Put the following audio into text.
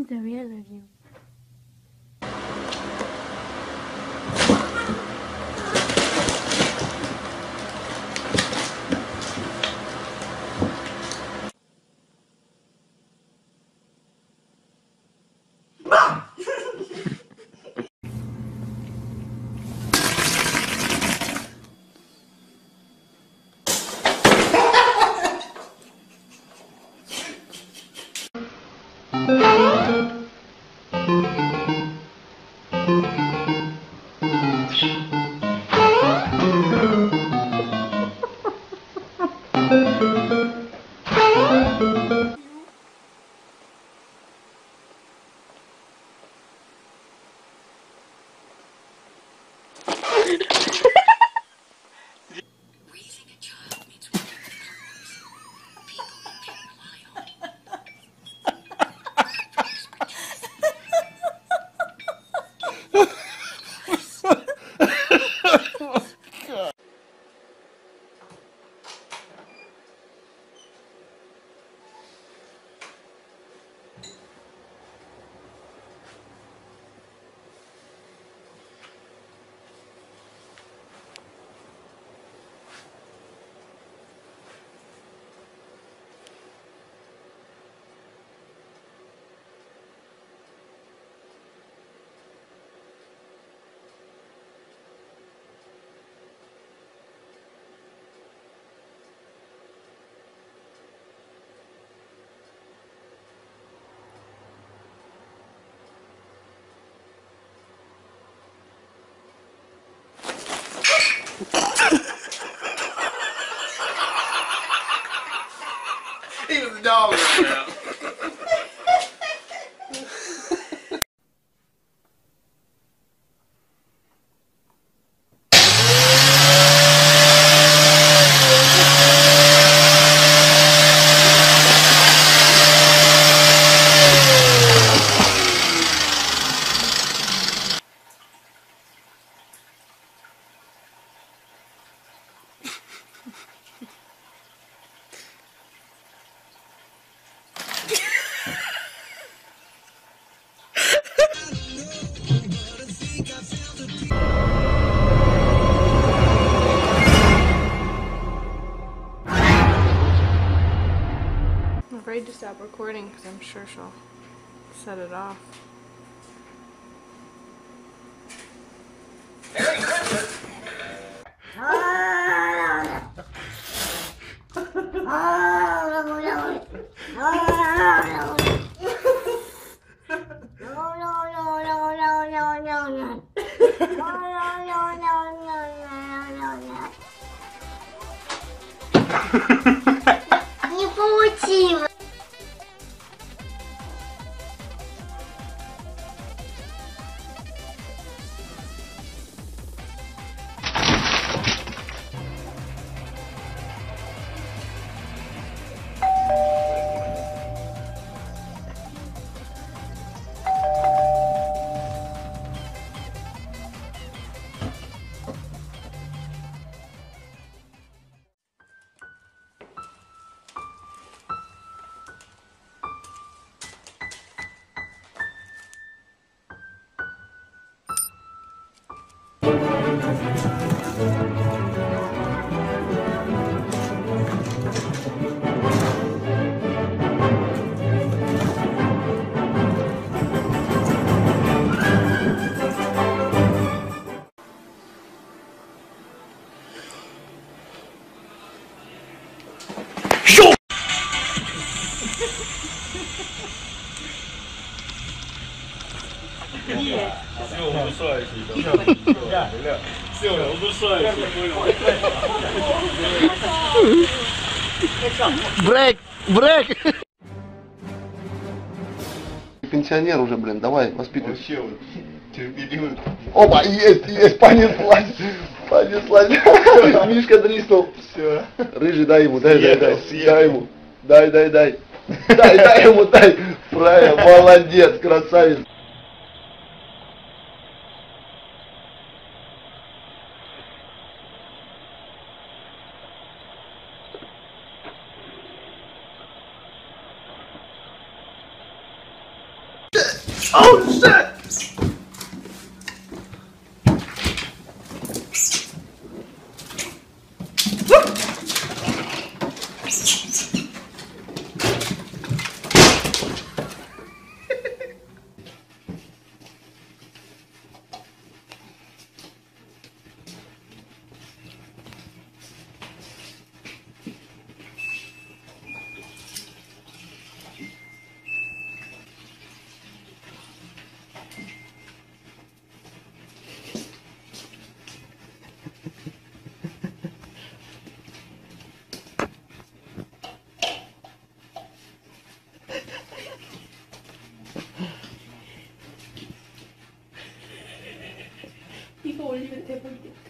the real review. He was a dog around. I'm afraid to stop recording because I'm sure she'll set it off. Merry Christmas! Не получилось.只有我们帅气的，只有我们帅气。Брейк! Брейк! Пенсионер уже, блин, давай, воспитывай. Вообще вот терпеливый. Опа, есть, понеслась. Понеслась. Мишка дриснул. Все. Рыжий, дай ему, дай Съехал. ему. Дай. Дай ему, дай. Правильно, молодец, красавец. Oh shit! 이거 올리면 대박이야.